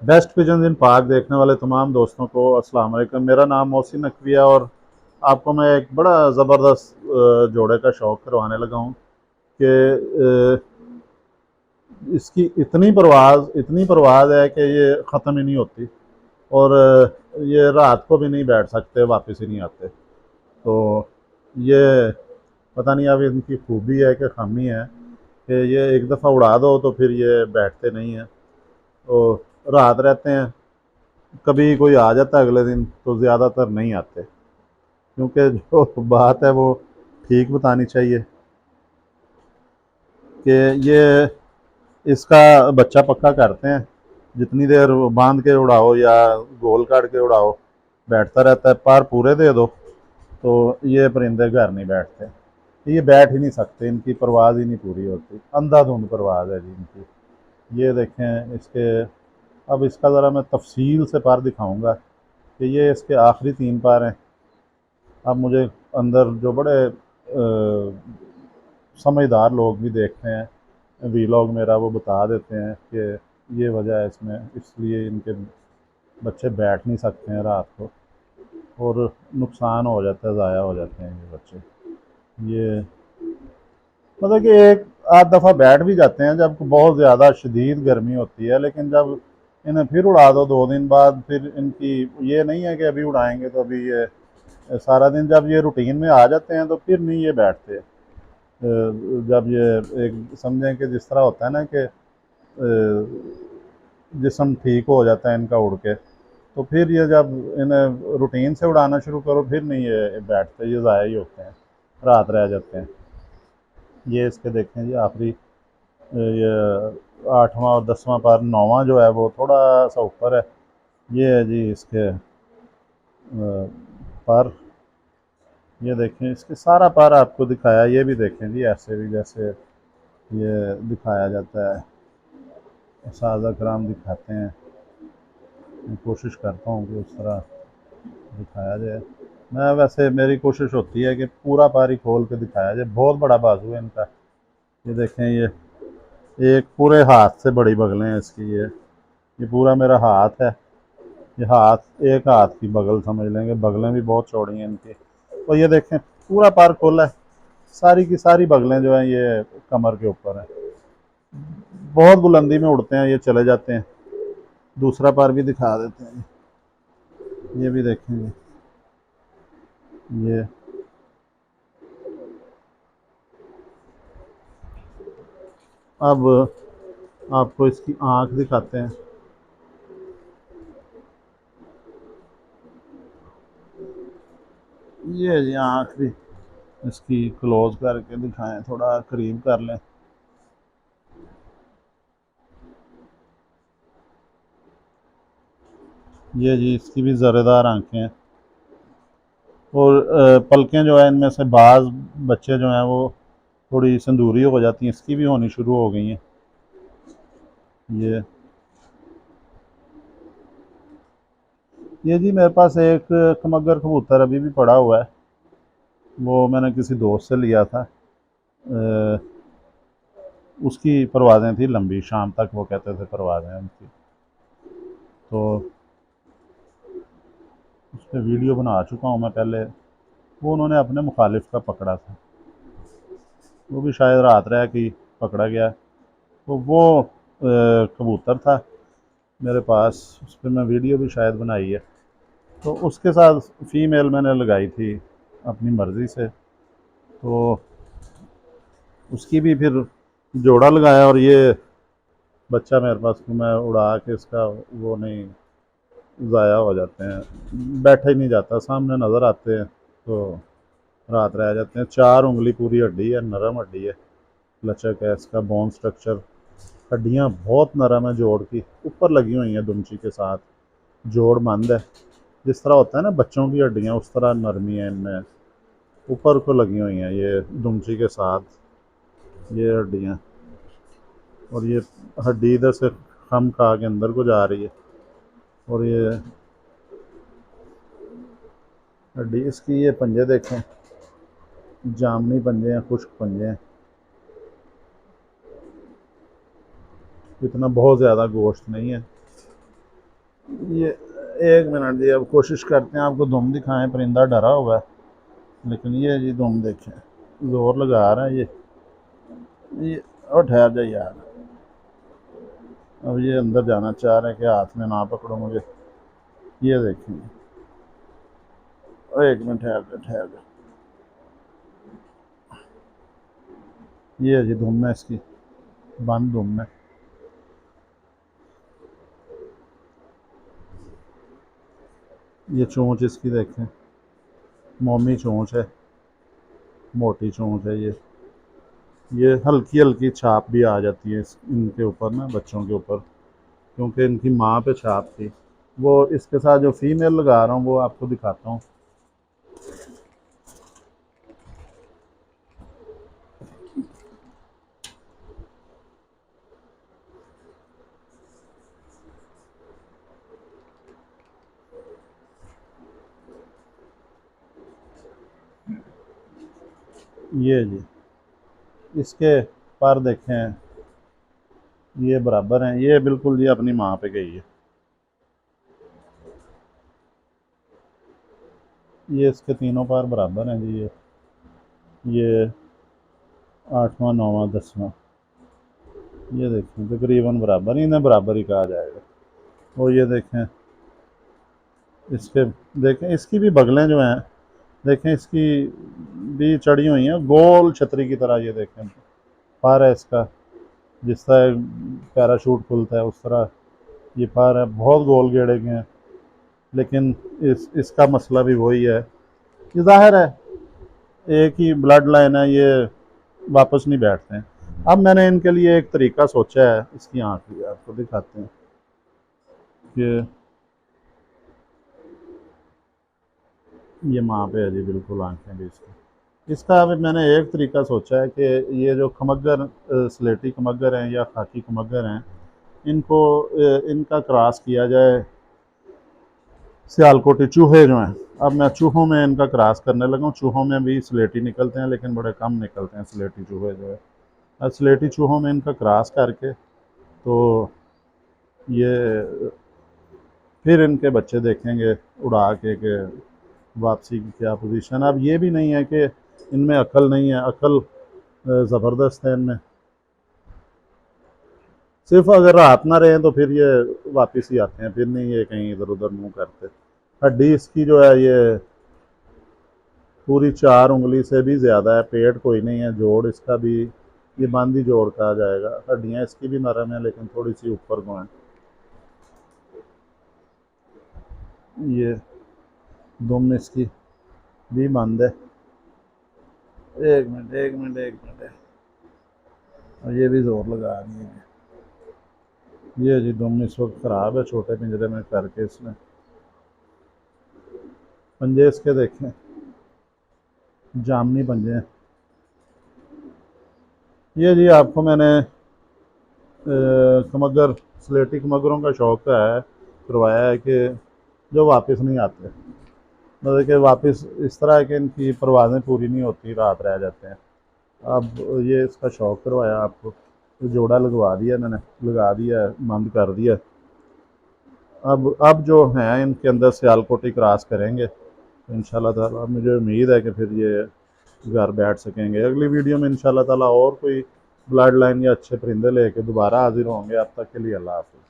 Best pigeons इन पाक देखने वाले तमाम दोस्तों को अस्सलाम वालेकुम। मेरा नाम मोहसिन नकवी है और आपको मैं एक बड़ा ज़बरदस्त जोड़े का शौक़ करवाने लगा हूँ कि इसकी इतनी परवाज़ है कि ये ख़त्म ही नहीं होती। और ये रात को भी नहीं बैठ सकते, वापस ही नहीं आते। तो ये पता नहीं अब इनकी खूबी है कि खामी है कि ये एक दफ़ा उड़ा दो तो फिर ये बैठते नहीं हैं। तो रात रहते हैं, कभी कोई आ जाता है अगले दिन, तो ज़्यादातर नहीं आते, क्योंकि जो बात है वो ठीक बतानी चाहिए कि ये इसका बच्चा पक्का करते हैं। जितनी देर बांध के उड़ाओ या गोल काट के उड़ाओ, बैठता रहता है। पर पूरे दे दो तो ये परिंदे घर नहीं बैठते। ये बैठ ही नहीं सकते, इनकी परवाज़ ही नहीं पूरी होती। अंधाधुंध परवाज़ है जी इनकी। ये देखें इसके, अब इसका ज़रा मैं तफसील से पर दिखाऊंगा कि ये इसके आखिरी 3 पर हैं। अब मुझे अंदर जो बड़े समझदार लोग भी देखते हैं वीलॉग मेरा, वो बता देते हैं कि ये वजह है इसमें, इसलिए इनके बच्चे बैठ नहीं सकते हैं रात को और नुकसान हो जाता है, ज़ाया हो जाते हैं ये बच्चे। ये मतलब कि एक आध दफ़ा बैठ भी जाते हैं जब बहुत ज़्यादा शदीद गर्मी होती है, लेकिन जब इन्हें फिर उड़ा दो 2 दिन बाद, फिर इनकी ये नहीं है कि अभी उड़ाएंगे तो अभी ये सारा दिन, जब ये रूटीन में आ जाते हैं तो फिर नहीं ये बैठते। जब ये एक समझें कि जिस तरह होता है ना कि जिस्म ठीक हो जाता है इनका उड़ के, तो फिर ये जब इन्हें रूटीन से उड़ाना शुरू करो फिर नहीं ये बैठते, ये ज़ाया ही होते हैं, रात रह जाते हैं। ये इसके देखें जी आखिरी, ये 8वां और 10वां पर, 9वां जो है वो थोड़ा सा ऊपर है। ये है जी इसके पर, ये देखें इसके सारा पर आपको दिखाया। ये भी देखें जी ऐसे भी जैसे ये दिखाया जाता है, सादा कराम दिखाते हैं। मैं कोशिश करता हूँ कि उस तरह दिखाया जाए। मैं वैसे मेरी कोशिश होती है कि पूरा पर ही खोल के दिखाया जाए। बहुत बड़ा बाजू है इनका। ये देखें, ये एक पूरे हाथ से बड़ी बगलें हैं इसकी। ये पूरा मेरा हाथ है। ये हाथ, एक हाथ की बगल समझ लेंगे, बगलें भी बहुत चौड़ी हैं इनकी। तो ये देखें पूरा पर खोला है, सारी की सारी बगलें जो हैं ये कमर के ऊपर हैं। बहुत बुलंदी में उड़ते हैं, ये चले जाते हैं। दूसरा पर भी दिखा देते हैं, ये भी देखेंगे। ये अब आपको इसकी आँख दिखाते हैं। ये जी आँख भी इसकी क्लोज करके दिखाएं, थोड़ा करीब कर लें। ये जी इसकी भी ज़रेदार आँखें हैं और पलकें जो है इनमें से बाज़ बच्चे जो हैं वो थोड़ी संदूरी हो जाती हैं, इसकी भी होनी शुरू हो गई हैं। ये जी मेरे पास एक कमगर कबूतर अभी भी पड़ा हुआ है, वो मैंने किसी दोस्त से लिया था। उसकी परवाज़ें थी लंबी, शाम तक वो कहते थे परवाज़ें उनकी। तो उस पर वीडियो बना चुका हूँ मैं पहले। वो उन्होंने अपने मुखालिफ का पकड़ा था, वो भी शायद रात रह के पकड़ा गया। तो वो कबूतर था मेरे पास, उस पर मैं वीडियो भी शायद बनाई है। तो उसके साथ फ़ीमेल मैंने लगाई थी अपनी मर्ज़ी से, तो उसकी भी फिर जोड़ा लगाया और ये बच्चा मेरे पास को मैं उड़ा के इसका, वो नहीं, ज़ाया हो जाते हैं, बैठा ही नहीं जाता। सामने नज़र आते हैं तो रात रह जाते हैं। 4 उंगली पूरी हड्डी है, नरम हड्डी है, लचक है इसका बोन स्ट्रक्चर। हड्डियाँ बहुत नरम है, जोड़ की ऊपर लगी हुई हैं दुमची के साथ, जोड़ मंद है। जिस तरह होता है ना बच्चों की हड्डियाँ, उस तरह नरमी है इनमें, ऊपर को लगी हुई हैं ये दुमची के साथ, ये हड्डियाँ। और ये हड्डी इधर से खम खा के अंदर को जा रही है। और ये हड्डी इसकी, ये पंजे देखें, जामनी पंजे हैं, खुश्क पंजे हैं। इतना बहुत ज़्यादा गोश्त नहीं है। ये 1 मिनट जी, अब कोशिश करते हैं आपको दुम दिखाएं। परिंदा डरा हुआ है, लेकिन ये जी दुम देखें, जोर लगा रहा है ये। और ठहर जाए यार, अब ये अंदर जाना चाह रहे हैं कि हाथ में ना पकड़ो मुझे। ये देखें, और 1 मिनट ठहर जा ठहर जा। ये है जी दुम है इसकी, बंद दुम है। ये चोंच इसकी देखें, मोमी चोंच है, मोटी चोंच है ये हल्की हल्की छाप भी आ जाती है इनके ऊपर ना, बच्चों के ऊपर, क्योंकि इनकी माँ पे छाप थी। वो इसके साथ जो फीमेल लगा रहा हूँ वो आपको दिखाता हूँ। ये जी, इसके पर देखें, ये बराबर हैं, ये बिल्कुल जी अपनी माँ पे गई है। ये इसके तीनों पर बराबर हैं जी। ये 8वां 9वां 10वां, ये देखें तकरीबन बराबर, इन्हें बराबर ही कहा जाएगा। और ये देखें इसके, देखें इसकी भी बगलें जो हैं, देखें इसकी भी चढ़ी हुई हैं गोल छतरी की तरह। ये देखें पर है इसका, जिस तरह पैराशूट खुलता है उस तरह ये पर है, बहुत गोल गेड़े के हैं। लेकिन इसका मसला भी वही है, ये ज़ाहिर है एक ही ब्लड लाइन है, ये वापस नहीं बैठते हैं। अब मैंने इनके लिए एक तरीका सोचा है, इसकी आँख भी आपको दिखाते हैं कि ये माँ पे है जी बिल्कुल आँखें भी इसकी। इसका अब मैंने एक तरीका सोचा है कि ये जो खमग्गर स्लेटी खमग्गर हैं या खाकी खमग्गर हैं, इनको इनका क्रॉस किया जाए सियालकोटी चूहे जो हैं। अब मैं चूहों में इनका क्रॉस करने लगा हूँ। चूहों में भी स्लेटी निकलते हैं, लेकिन बड़े कम निकलते हैं स्लेटी चूहे जो है। अब स्लेटी चूहों में इनका क्रॉस करके तो ये फिर इनके बच्चे देखेंगे उड़ा के वापसी की क्या पोजीशन। अब ये भी नहीं है कि इनमें अकल नहीं है, अकल ज़बरदस्त है इनमें। सिर्फ अगर रात ना रहे तो फिर ये वापस ही आते हैं, फिर नहीं ये कहीं इधर उधर मुंह करते। हड्डी इसकी जो है ये पूरी 4 उंगली से भी ज़्यादा है, पेट कोई नहीं है, जोड़ इसका भी ये बांदी जोड़ कहा जाएगा। हड्डियाँ इसकी भी नरम है, लेकिन थोड़ी सी ऊपर को हैं। ये दुम इसकी भी बंद है। 1 मिनट 1 मिनट 1 मिनट, और ये भी जोर लगा रही है। ये जी दुम इस वक्त ख़राब है, छोटे पिंजरे में करके इसने। पंजे इसके देखें, जामनी पंजे हैं। ये जी आपको मैंने कमगर स्लेटी कमगरों का शौक है, करवाया है कि जो वापस नहीं आते, मतलब कि वापस इस तरह है कि इनकी परवाज़ें पूरी नहीं होती, रात रह जाते हैं। अब ये इसका शौक करवाया आपको, तो जोड़ा लगवा दिया मैंने, लगा दिया, बंद कर दिया। अब जो हैं इनके अंदर सियालकोटी क्रॉस करेंगे तो इंशाल्लाह ताला मुझे उम्मीद है कि फिर ये घर बैठ सकेंगे। अगली वीडियो में इंशाल्लाह ताला और कोई ब्लड लाइन या अच्छे परिंदे लेके दोबारा हाजिर होंगे। अब तक के लिए अल्लाह हाफ़िज़।